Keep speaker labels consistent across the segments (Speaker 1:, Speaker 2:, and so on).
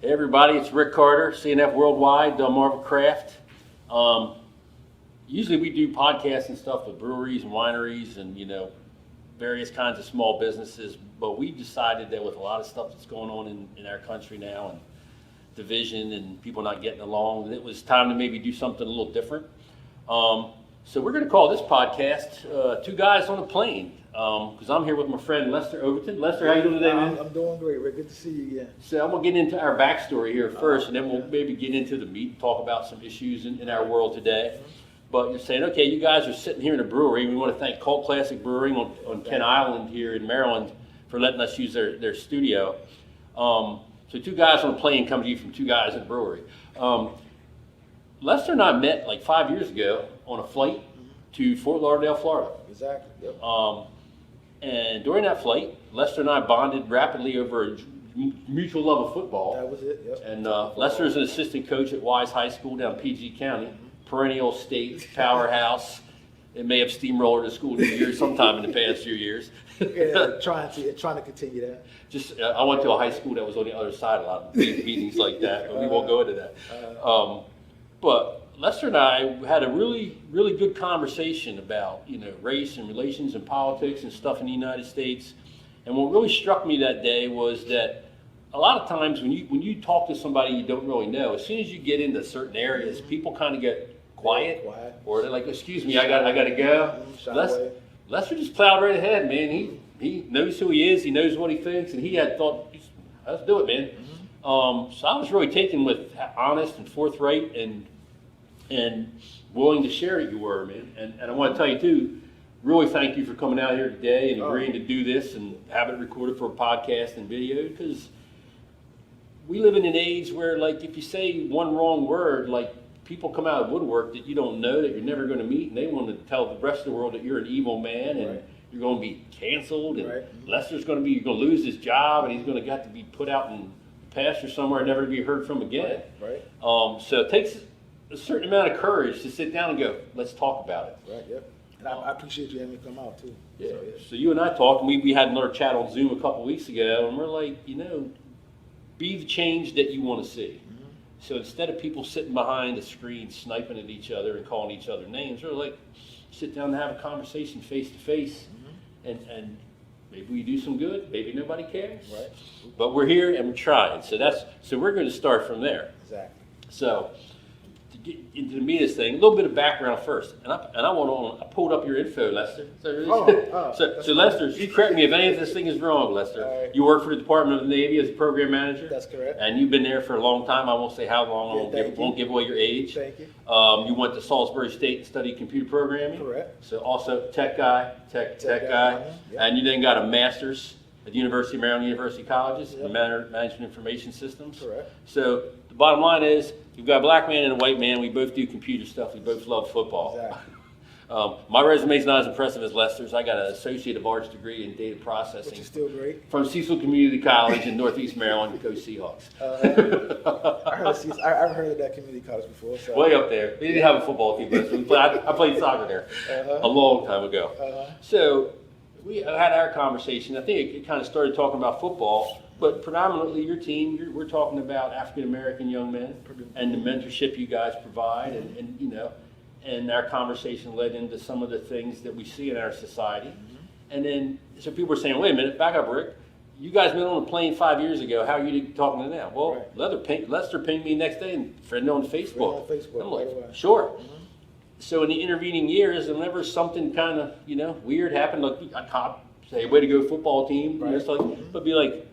Speaker 1: Hey everybody, it's Rick Carter, CNF Worldwide, Delmarva Craft. Usually we do podcasts and stuff with breweries and wineries and various kinds of small businesses, but we decided that with a lot of stuff that's going on in our country now and division and people not getting along, it was time to maybe do something a little different. So we're going to call this podcast Two Guys on a Plane, because I'm here with my friend Lester Overton. Lester, how you doing today, man?
Speaker 2: I'm doing great, Rick. Good to see you again.
Speaker 1: So I'm going to get into our backstory here first, and then we'll maybe get into the meat and talk about some issues in our world today. But you're saying, okay, you guys are sitting here in a brewery. We want to thank Cult Classic Brewing on Kent Island here in Maryland for letting us use their studio. So Two Guys on a Plane comes to you from Two Guys in a Brewery. Lester and I met like 5 years ago on a flight to Fort Lauderdale, Florida.
Speaker 2: Exactly. Yep.
Speaker 1: And during that flight, Lester and I bonded rapidly over a mutual love of football.
Speaker 2: That was it. Yep.
Speaker 1: And Lester is an assistant coach at Wise High School down in PG County, perennial state powerhouse. It may have steamrolled the school 2 years sometime in the past few years.
Speaker 2: Yeah, trying to continue that.
Speaker 1: Just I went to a high school that was on the other side, a lot of meetings like that, but we won't go into that. But Lester and I had a really, really good conversation about race and relations and politics and stuff in the United States. And what really struck me that day was that a lot of times when you talk to somebody you don't really know, as soon as you get into certain areas, people kind of get quiet, or they're like, "Excuse me, I got to go." Lester just plowed right ahead, man. He knows who he is, he knows what he thinks, and he had thought, "Let's do it, man." So I was really taken with how honest and forthright and willing to share it you were, man. And I want to tell you too, really thank you for coming out here today and agreeing to do this and have it recorded for a podcast and video, because we live in an age where, like, if you say one wrong word, like, people come out of woodwork that you don't know, that you're never going to meet, and they want to tell the rest of the world that you're an evil man and you're going to be canceled, and Lester's going to you're going to lose his job, and he's going to have to be put out in the pasture somewhere and never be heard from again. So it takes a certain amount of courage to sit down and go, let's talk about it.
Speaker 2: Right, yep. And I appreciate you having me come out too.
Speaker 1: Yeah. So you and I talked, and we had another chat on Zoom a couple weeks ago, and we're like, be the change that you want to see. So instead of people sitting behind a screen sniping at each other and calling each other names, we're like, sit down and have a conversation face to face, and maybe we do some good, maybe nobody cares. Right. But we're here and we're trying. So we're going to start from there.
Speaker 2: Exactly.
Speaker 1: So to get into the meat of this thing, a little bit of background first. And I pulled up your info, Lester. So Lester, you correct me if any of this thing is wrong, Lester.
Speaker 2: Right.
Speaker 1: You work for the Department of the Navy as a program manager?
Speaker 2: That's correct.
Speaker 1: And you've been there for a long time. I won't say how long. I won't give away your age.
Speaker 2: Thank you.
Speaker 1: You went to Salisbury State and studied computer programming.
Speaker 2: Correct.
Speaker 1: So also tech guy.
Speaker 2: Yep.
Speaker 1: And you then got a master's at the University of Maryland University Colleges in Management Information Systems.
Speaker 2: Correct.
Speaker 1: So the bottom line is, you've got a black man and a white man. We both do computer stuff. We both love football.
Speaker 2: Exactly.
Speaker 1: My resume is not as impressive as Lester's. I got an Associate of Arts degree in data processing.
Speaker 2: Which is still great.
Speaker 1: From Cecil Community College in Northeast Maryland. Go Seahawks.
Speaker 2: I've heard of that community college before. So.
Speaker 1: Way up there. They didn't have a football team. I played soccer there a long time ago. So we had our conversation. I think it kind of started talking about football, but predominantly your team, we're talking about African-American young men and the mentorship you guys provide, and our conversation led into some of the things that we see in our society. And then, so people were saying, wait a minute, back up, Rick. You guys been on a plane 5 years ago. How are you talking to them? Well, Lester pinged me next day and friend on Facebook. I'm like, sure. So in the intervening years, whenever something kind of, weird happened, like a cop say, way to go football team, but be like,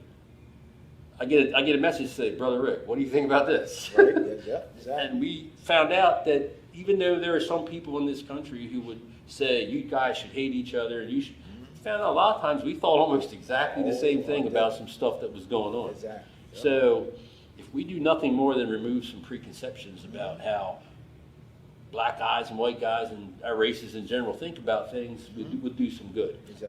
Speaker 1: I get a message say, Brother Rick, what do you think about this?
Speaker 2: Right. Yeah, exactly.
Speaker 1: And we found out that even though there are some people in this country who would say, you guys should hate each other, and you should, found out a lot of times we thought almost exactly the same thing about some stuff that was going on.
Speaker 2: Exactly. Yep.
Speaker 1: So if we do nothing more than remove some preconceptions about how black guys and white guys and our races in general think about things, we'll do some good.
Speaker 2: Exactly.